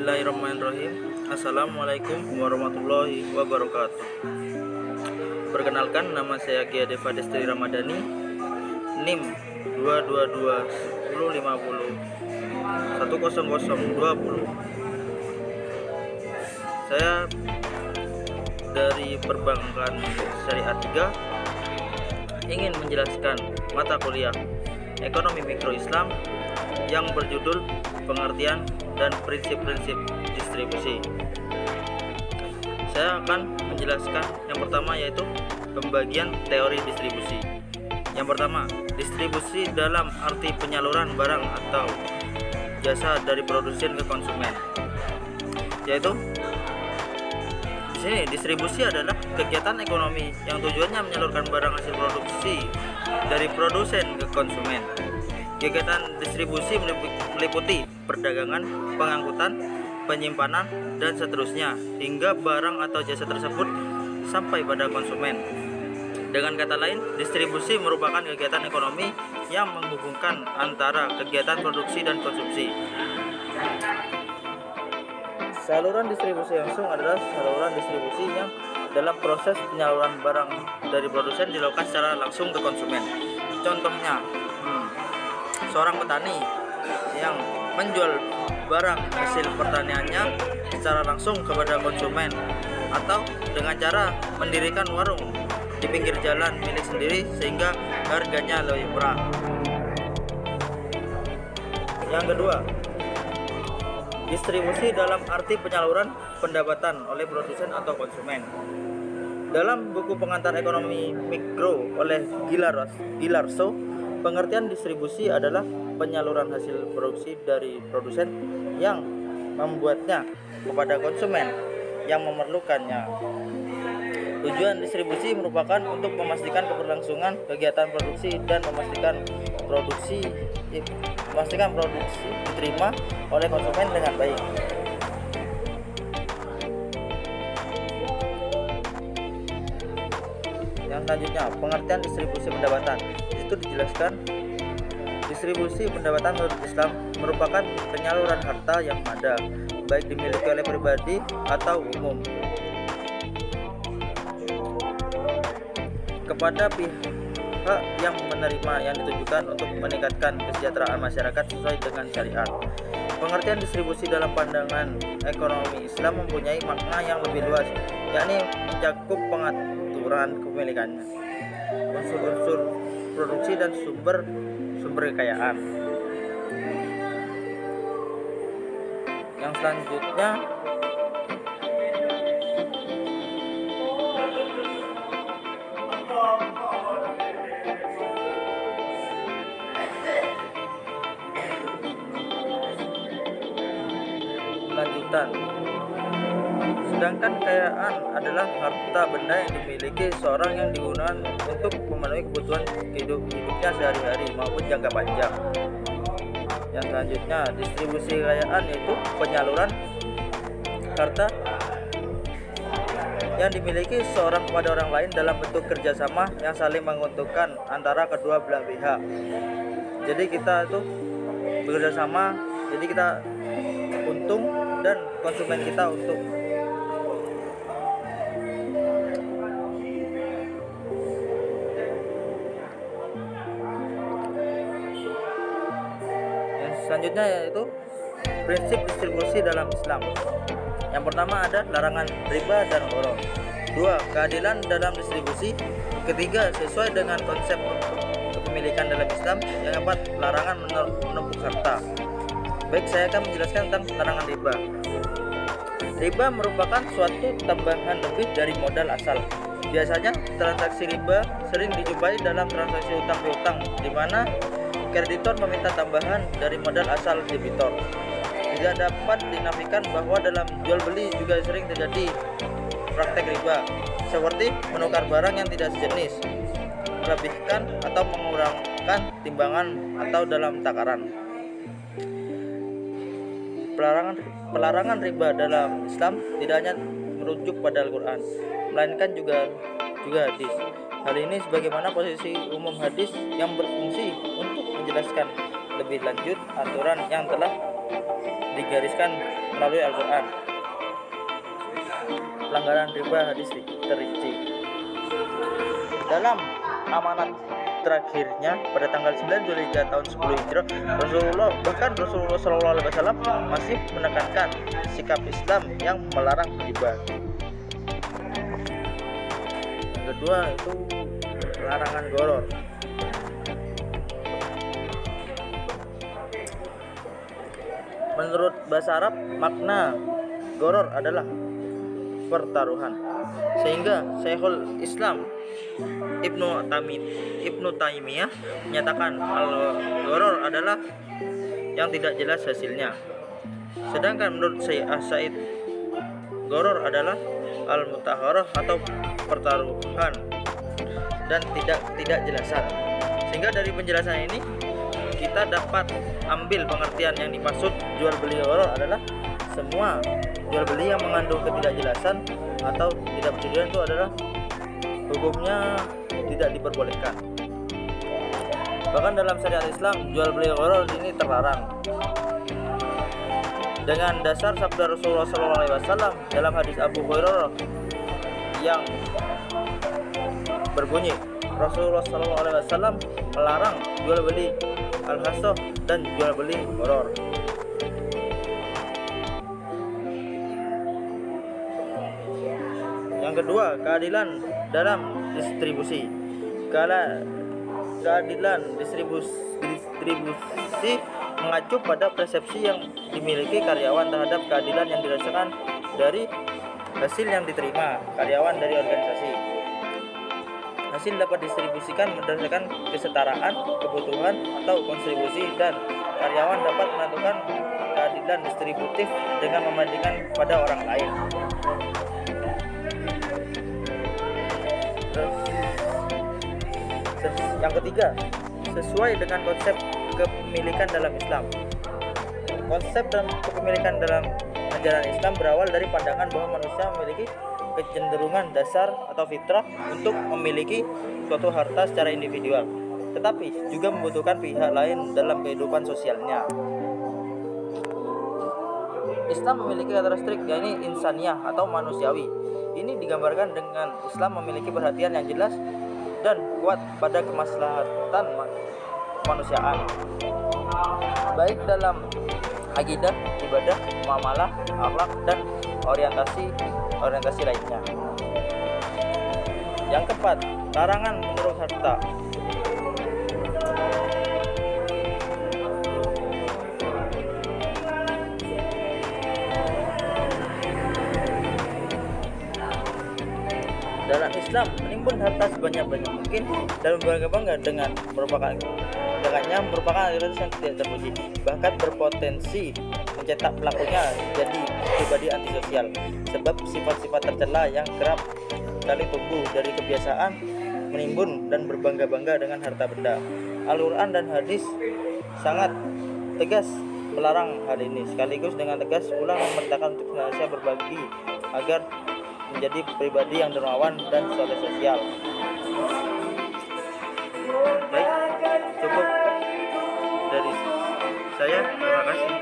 Bismillahirrahmanirrahim. Assalamualaikum warahmatullahi wabarakatuh. Perkenalkan, nama saya Gia Deva Destri Ramadhani, NIM 222 1050 10020. Saya dari Perbankan Syariah 3 ingin menjelaskan mata kuliah Ekonomi Mikro Islam yang berjudul Pengertian dan Prinsip-prinsip Distribusi. Saya akan menjelaskan yang pertama, yaitu pembagian teori distribusi. Yang pertama, distribusi dalam arti penyaluran barang atau jasa dari produsen ke konsumen. Yaitu di sini distribusi adalah kegiatan ekonomi yang tujuannya menyalurkan barang hasil produksi dari produsen ke konsumen. Kegiatan distribusi meliputi perdagangan, pengangkutan, penyimpanan, dan seterusnya hingga barang atau jasa tersebut sampai pada konsumen. Dengan kata lain, distribusi merupakan kegiatan ekonomi yang menghubungkan antara kegiatan produksi dan konsumsi. Saluran distribusi langsung adalah saluran distribusi yang dalam proses penyaluran barang dari produsen dilakukan secara langsung ke konsumen. Contohnya, seorang petani yang menjual barang hasil pertaniannya secara langsung kepada konsumen, atau dengan cara mendirikan warung di pinggir jalan milik sendiri sehingga harganya lebih murah. Yang kedua, distribusi dalam arti penyaluran pendapatan oleh produsen atau konsumen. Dalam buku pengantar ekonomi mikro oleh Gilarso, pengertian distribusi adalah penyaluran hasil produksi dari produsen yang membuatnya kepada konsumen yang memerlukannya. Tujuan distribusi merupakan untuk memastikan keberlangsungan kegiatan produksi dan memastikan produksi diterima oleh konsumen dengan baik. Yang selanjutnya, pengertian distribusi pendapatan. Itu dijelaskan, distribusi pendapatan menurut Islam merupakan penyaluran harta yang ada, baik dimiliki oleh pribadi atau umum, kepada pihak yang menerima, yang ditujukan untuk meningkatkan kesejahteraan masyarakat sesuai dengan syariat. Pengertian distribusi dalam pandangan ekonomi Islam mempunyai makna yang lebih luas, yakni mencakup pengaturan kepemilikannya, unsur-unsur produksi dan sumber kekayaan. Yang selanjutnya, sedangkan kekayaan adalah harta benda yang dimiliki seorang yang digunakan untuk memenuhi kebutuhan hidupnya sehari-hari maupun jangka panjang. Yang selanjutnya, distribusi kekayaan yaitu penyaluran harta yang dimiliki seorang kepada orang lain dalam bentuk kerjasama yang saling menguntungkan antara kedua belah pihak. Jadi kita itu bekerja sama, jadi kita untung dan konsumen kita untung. Yang selanjutnya yaitu prinsip distribusi dalam Islam. Yang pertama ada larangan riba dan gharar. 2. Keadilan dalam distribusi. Ketiga, sesuai dengan konsep kepemilikan dalam Islam. Yang keempat, larangan menumpuk harta. Baik, saya akan menjelaskan tentang larangan riba. Riba merupakan suatu tambahan lebih dari modal asal. Biasanya transaksi riba sering dijumpai dalam transaksi utang piutang, di mana kreditor meminta tambahan dari modal asal debitor. Tidak dapat dinafikan bahwa dalam jual beli juga sering terjadi praktek riba, seperti menukar barang yang tidak sejenis, melebihkan atau mengurangkan timbangan atau dalam takaran. Pelarangan riba dalam Islam tidak hanya merujuk pada Al-Quran, melainkan juga hadis. Hal ini sebagaimana posisi umum hadis yang berfungsi untuk menjelaskan lebih lanjut aturan yang telah digariskan melalui Al-Quran. Pelanggaran riba hadis terinci. Dalam amanat terakhirnya pada tanggal 9 Zulhijjah tahun 10 Hijrah, Rasulullah SAW masih menekankan sikap Islam yang melarang riba. Yang kedua itu larangan gharar. Menurut bahasa Arab, makna gharar adalah pertaruhan, sehingga Syekhul Islam Ibnu Taimiyah menyatakan al-gharar adalah yang tidak jelas hasilnya. Sedangkan menurut Syekh Said, gharar adalah al-mutaharah atau pertaruhan dan tidak jelasan. Sehingga dari penjelasan ini kita dapat ambil pengertian yang dimaksud jual beli gharar adalah semua jual beli yang mengandung ketidakjelasan atau tidak bertujuan itu adalah hukumnya tidak diperbolehkan. Bahkan dalam syariat Islam jual beli gharar ini terlarang. Dengan dasar sabda Rasulullah SAW dalam hadis Abu Hurairah yang berbunyi, Rasulullah SAW melarang jual beli al-hasoh dan jual beli gharar. Yang kedua, keadilan dalam distribusi. Keadilan distribusi mengacu pada persepsi yang dimiliki karyawan terhadap keadilan yang dirasakan dari hasil yang diterima karyawan dari organisasi. Hasil dapat distribusikan berdasarkan kesetaraan kebutuhan atau kontribusi, dan karyawan dapat menentukan keadilan distributif dengan membandingkan pada orang lain. Yang ketiga, sesuai dengan konsep kepemilikan dalam Islam. Konsep dan kepemilikan dalam ajaran Islam berawal dari pandangan bahwa manusia memiliki kecenderungan dasar atau fitrah untuk memiliki suatu harta secara individual, tetapi juga membutuhkan pihak lain dalam kehidupan sosialnya. Islam memiliki karakteristik yakni insaniyah atau manusiawi. Ini digambarkan dengan Islam memiliki perhatian yang jelas dan kuat pada kemaslahatan kemanusiaan, baik dalam akidah, ibadah, muamalah, akhlak, dan orientasi lainnya. Yang keempat, larangan menurut harta. Dalam Islam, menimbun harta sebanyak-banyak mungkin dan berbangga-bangga dengannya merupakan aktivitas yang tidak terpuji, bahkan berpotensi mencetak pelakunya jadi pribadi antisosial, sebab sifat-sifat tercela yang kerap kali tumbuh dari kebiasaan menimbun dan berbangga-bangga dengan harta benda. Al-Quran dan hadis sangat tegas melarang hal ini, sekaligus dengan tegas pula memerintahkan untuk senantiasa berbagi agar menjadi pribadi yang dermawan dan soleh sosial. Baik, cukup dari saya. Terima kasih.